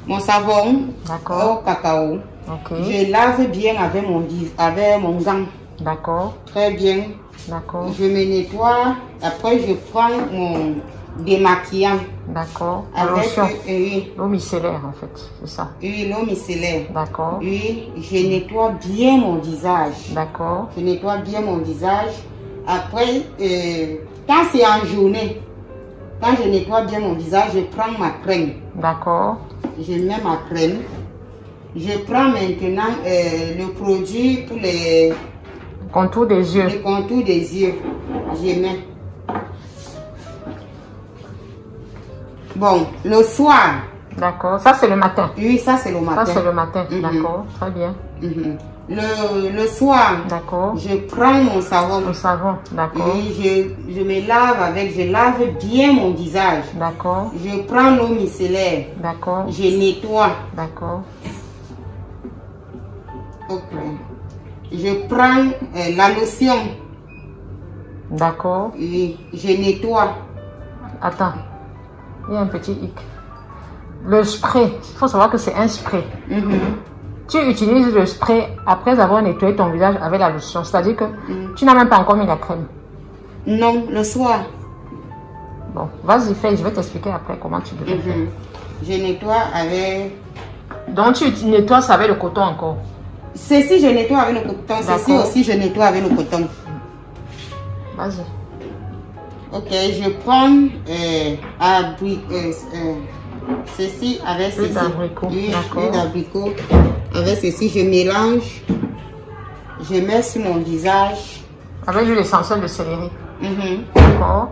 Mon savon au cacao. Je lave bien avec mon gant. D'accord. Très bien. D'accord. Je me nettoie. Après, je prends mon démaquillant. D'accord. Avec l'eau micellaire, en fait. C'est ça. Oui, l'eau micellaire. D'accord. Oui, je nettoie bien mon visage. D'accord. Je nettoie bien mon visage. Après, quand c'est en journée, quand je nettoie bien mon visage, je prends ma crème. D'accord. Je mets ma crème. Je prends maintenant le produit pour les contours des yeux. Les contours des yeux. Je mets. Bon, le soir. D'accord. Ça, c'est le matin. Oui, ça, c'est le matin. Ça, c'est le matin. D'accord. Très bien. Le soir, d'accord. Je prends mon savon. Le savon, d'accord. Et je me lave avec, je lave bien mon visage. D'accord. Je prends l'eau micellaire. D'accord. Je nettoie. D'accord. Ok. Je prends la lotion. D'accord. Oui, je nettoie. Attends, il y a un petit hic. Le spray, il faut savoir que c'est un spray. Tu utilises le spray après avoir nettoyé ton visage avec la lotion. C'est-à-dire que tu n'as même pas encore mis la crème. Non, le soir. Bon, vas-y, fais. Je vais t'expliquer après comment tu devrais faire. Je nettoie avec... Donc, tu nettoies ça avec le coton encore? Ceci, je nettoie avec le coton. Ceci aussi, je nettoie avec le coton. Vas-y. Ok, je prends ceci avec ceci. L'huile d'abricot. Avec ceci, je mélange. Je mets sur mon visage. Avec l'huile essentielle de céleri. D'accord.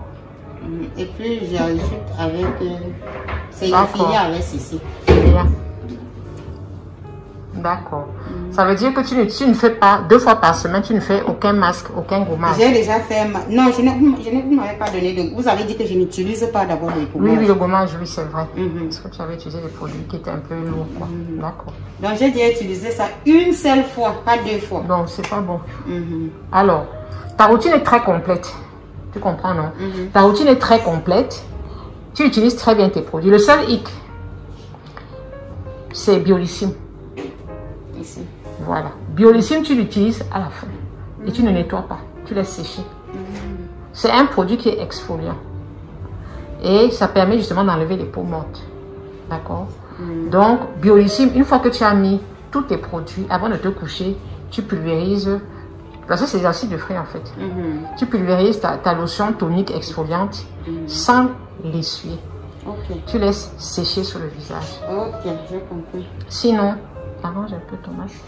Et puis, j'ajoute avec... c'est fini avec ceci. D'accord. Ça veut dire que tu ne fais pas 2 fois par semaine, tu ne fais aucun masque, aucun gommage. J'ai déjà fait... Non, vous ne m'avez pas donné de... Vous avez dit que je n'utilise pas d'abord le gommage. Oui, le gommage, oui, c'est vrai. Parce que tu avais utilisé des produits qui étaient un peu lourds. D'accord. Donc, j'ai déjà utilisé ça une seule fois, pas 2 fois. Donc, c'est pas bon. Alors, ta routine est très complète. Tu comprends, non? Ta routine est très complète. Tu utilises très bien tes produits. Le seul hic, c'est Biolissime. Ici. Voilà. Biolissime, tu l'utilises à la fin. Et tu ne nettoies pas. Tu laisses sécher. C'est un produit qui est exfoliant. Et ça permet justement d'enlever les peaux mortes. D'accord? Donc, Biolissime, une fois que tu as mis tous tes produits, avant de te coucher, tu pulvérises. Parce que c'est des acides de fruits en fait. Tu pulvérises ta lotion tonique exfoliante sans l'essuyer. Tu laisses sécher sur le visage. Ok, j'ai compris. Sinon, arrange un peu ton masque.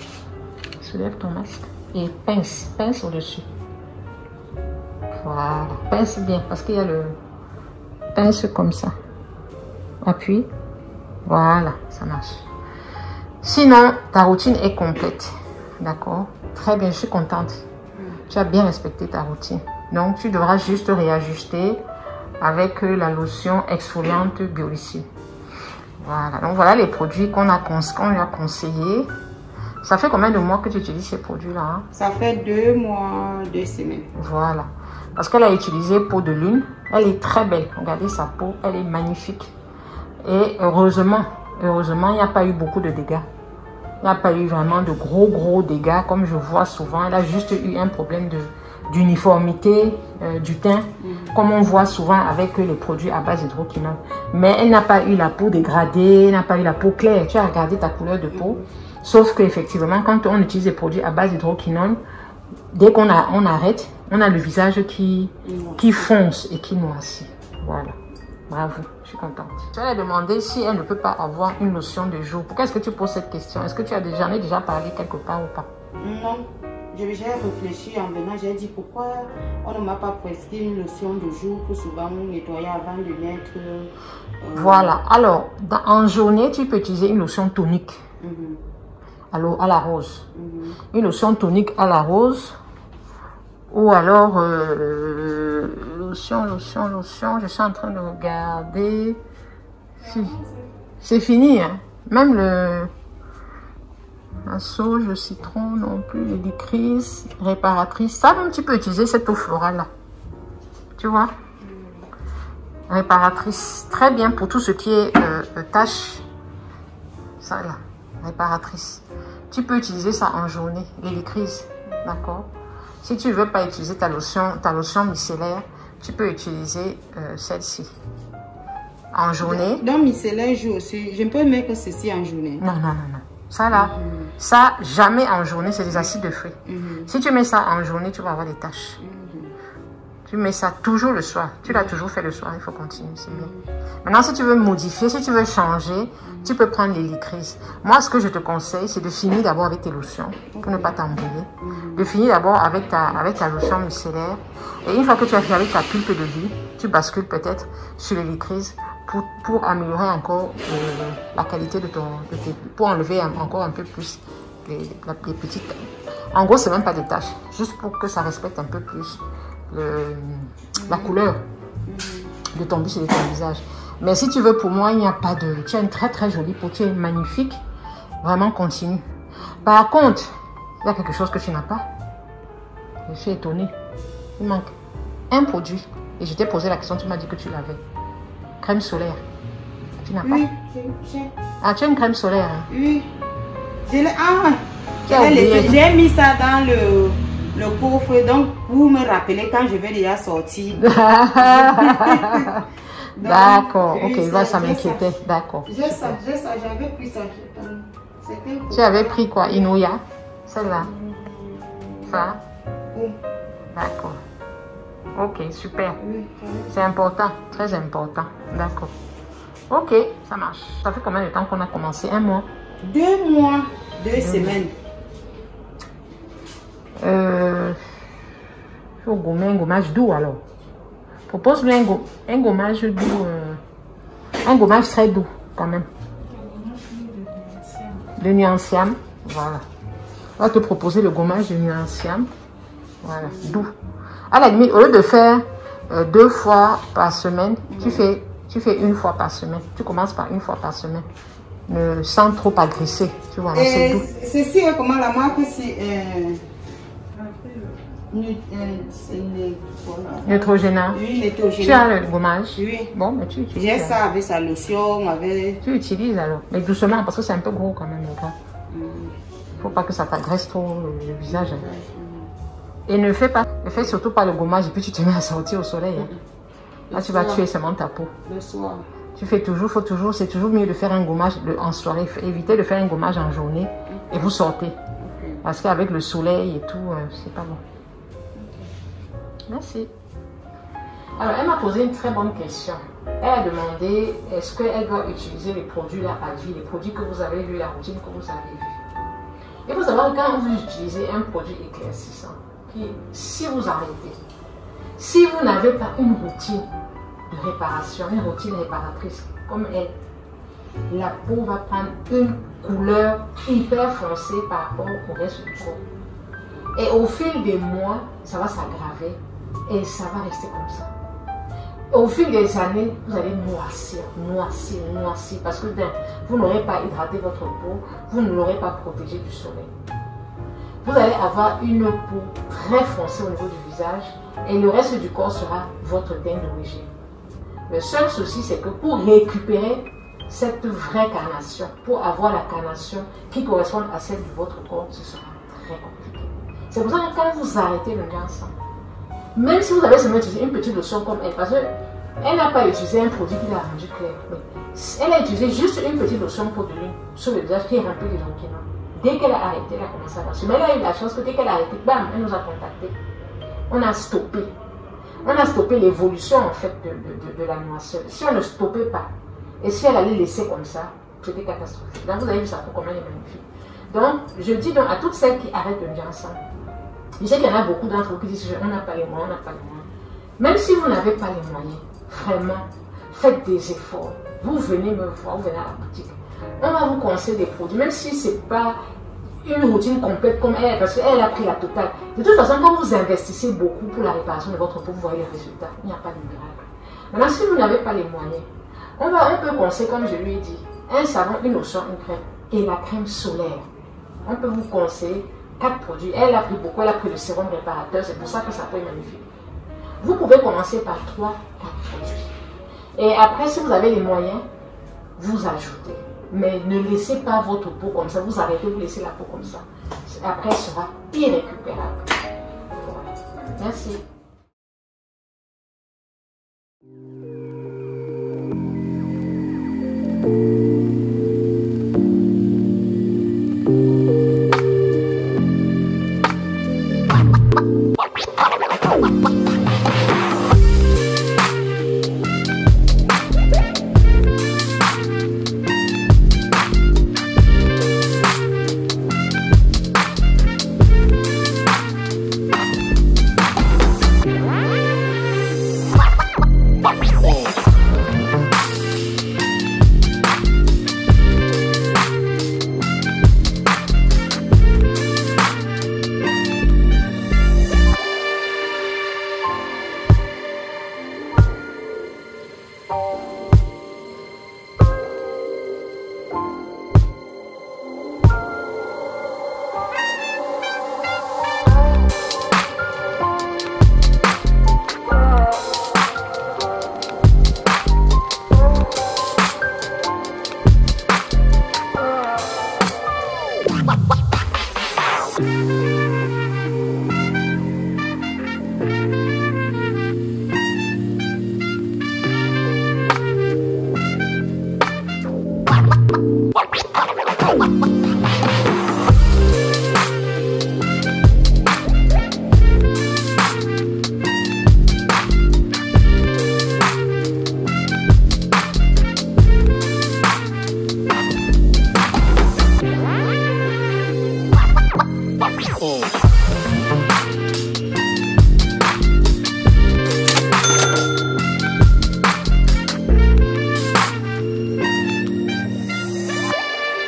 Soulève ton masque et pince au-dessus. Voilà, pince bien parce qu'il y a le pince comme ça. Appuie. Voilà, ça marche. Sinon, ta routine est complète. D'accord? Très bien, je suis contente. Tu as bien respecté ta routine. Donc, tu devras juste réajuster avec la lotion exfoliante Biolissime. Voilà, donc voilà les produits qu'on lui a conseillés. Ça fait combien de mois que tu utilises ces produits-là? Ça fait 2 mois, 2 semaines. Voilà. Parce qu'elle a utilisé peau de lune. Elle est très belle. Regardez sa peau, elle est magnifique. Et heureusement, il n'y a pas eu beaucoup de dégâts. Il n'y a pas eu vraiment de gros dégâts comme je vois souvent. Elle a juste eu un problème d'uniformité du teint, comme on voit souvent avec les produits à base d'hydroquinone. Mais elle n'a pas eu la peau dégradée, elle n'a pas eu la peau claire. Tu as regardé ta couleur de peau. Sauf qu'effectivement, quand on utilise des produits à base d'hydroquinone, dès qu'on arrête, on a le visage qui fonce et qui noircit. Voilà. Bravo, je suis contente. Tu vas lui demander si elle ne peut pas avoir une lotion de jour. Pourquoi est-ce que tu poses cette question? Est-ce que j'en ai déjà parlé quelque part ou pas? Non, réfléchi en venant, j'ai dit pourquoi on ne m'a pas prescrit une lotion de jour pour souvent nettoyer avant de mettre... Voilà, alors en journée, tu peux utiliser une lotion tonique à la rose. Une lotion tonique à la rose. Ou alors, lotion, je suis en train de regarder. Si. C'est fini, hein. Même la sauge, le citron non plus, l'édicrise, réparatrice. Ça même, tu peux utiliser cette eau florale là. Tu vois? Réparatrice, très bien pour tout ce qui est tâches. Ça là, réparatrice. Tu peux utiliser ça en journée, l'édicrise, d'accord? Si tu ne veux pas utiliser ta lotion micellaire, tu peux utiliser celle-ci. En journée. Dans micellaire, je aussi. Je peux mettre ceci en journée. Non. Ça là, ça jamais en journée, c'est des acides de fruits. Si tu mets ça en journée, tu vas avoir des taches. Tu mets ça toujours le soir. Tu l'as toujours fait le soir, il faut continuer, c'est bien. Maintenant, si tu veux modifier, si tu veux changer, tu peux prendre l'hélicrise. Moi, ce que je te conseille, c'est de finir d'abord avec tes lotions, pour ne pas t'embrouiller. De finir d'abord avec ta lotion micellaire. Et une fois que tu as fini avec ta pulpe de vie, tu bascules peut-être sur l'hélicrise pour améliorer encore la qualité de pour enlever encore un peu plus les petites... En gros, c'est même pas des taches, juste pour que ça respecte un peu plus la couleur de ton bouche et de ton visage. Mais si tu veux, pour moi, il n'y a pas de... Tu as une très très jolie peau, tu es magnifique. Vraiment, continue. Par contre, il y a quelque chose que tu n'as pas. Je suis étonnée. Il manque un produit. Et je t'ai posé la question, tu m'as dit que tu l'avais. Crème solaire. Tu n'as pas? Oui, ah, tu as une crème solaire. Hein? Oui. J'ai mis ça dans le coffre, donc pour me rappeler quand je vais déjà sortir. D'accord, ok, ça m'inquiétait. D'accord. J'avais pris ça. Tu avais pris quoi? Inoya? Celle-là? Ça? Oui. D'accord. Ok, super. C'est important, très important. D'accord. Ok, ça marche. Ça fait combien de temps qu'on a commencé? 1 mois? 2 mois, 2 semaines. Faut gommer un gommage doux alors. Propose-lui un gommage doux. Un gommage très doux quand même. De nuanciam. Voilà. On va te proposer le gommage de nuanciam. Voilà, doux. À la limite, au lieu de faire 2 fois par semaine, tu fais 1 fois par semaine. Tu commences par 1 fois par semaine. Sans trop agresser. Tu vois, c'est doux. Ceci est comment la marque? Neutrogena. Oui, Neutrogena. Tu as le gommage? Oui. Bon, mais tu utilises. J'ai ça avec sa lotion, avec... Tu utilises alors. Mais doucement, parce que c'est un peu gros quand même, le gars. Faut pas que ça t'agresse trop le visage. Et ne fais surtout pas le gommage et puis tu te mets à sortir au soleil. Là, tu vas tuer seulement ta peau. Le soir. Tu fais toujours, c'est toujours mieux de faire un gommage en soirée. Évitez de faire un gommage en journée et vous sortez. Parce qu'avec le soleil et tout, c'est pas bon. Merci. Alors, elle m'a posé une très bonne question. Elle a demandé, est-ce qu'elle doit utiliser les produits là à vie, les produits que vous avez vus, la routine que vous avez vue. Et vous savez, quand vous utilisez un produit éclaircissant, si vous arrêtez, si vous n'avez pas une routine de réparation, une routine réparatrice comme elle, la peau va prendre une couleur hyper foncée par rapport au reste du corps. Et au fil des mois, ça va s'aggraver et ça va rester comme ça. Au fil des années, vous allez noircir, parce que vous n'aurez pas hydraté votre peau, vous ne l'aurez pas protégé du soleil. Vous allez avoir une peau très foncée au niveau du visage et le reste du corps sera votre teint d'origine. Le seul souci, c'est que pour récupérer cette vraie carnation, pour avoir la carnation qui correspond à celle de votre corps, ce sera très compliqué. C'est pour ça que quand vous arrêtez le ensemble, même si vous avez seulement utilisé une petite lotion comme elle, parce qu'elle n'a pas utilisé un produit qui l'a rendu clair, elle a utilisé juste une petite lotion pour de l'huile sur le visage qui est rempli de jonquillement. Dès qu'elle a arrêté, elle a commencé à marcher. Mais elle a eu la chance que dès qu'elle a arrêté, bam, elle nous a contactés. On a stoppé. On a stoppé l'évolution en fait de la noirceur. Si on ne stoppait pas, et si elle allait laisser comme ça, c'était catastrophique. Là, vous avez vu sa peau, comment elle est magnifique. Donc, je dis donc à toutes celles qui arrêtent de venir ensemble, Je sais qu'il y en a beaucoup d'entre vous qui disent on n'a pas les moyens, on n'a pas les moyens. Même si vous n'avez pas les moyens, vraiment, faites des efforts. Vous venez me voir, vous venez à la boutique. On va vous conseiller des produits, même si ce n'est pas une routine complète comme elle, parce qu'elle a pris la totale. De toute façon, quand vous investissez beaucoup pour la réparation de votre peau, vous voyez les résultats. Il n'y a pas de miracle. Maintenant, si vous n'avez pas les moyens, on peut conseiller, comme je lui ai dit, un savon, une lotion, une crème et la crème solaire. On peut vous conseiller 4 produits. Elle a pris beaucoup, elle a pris le sérum réparateur, c'est pour ça que sa peau est magnifique. Vous pouvez commencer par 3-4 produits. Et après, si vous avez les moyens, vous ajoutez. Mais ne laissez pas votre peau comme ça. Vous arrêtez, vous laissez la peau comme ça. Après, elle sera irrécupérable. Voilà. Merci.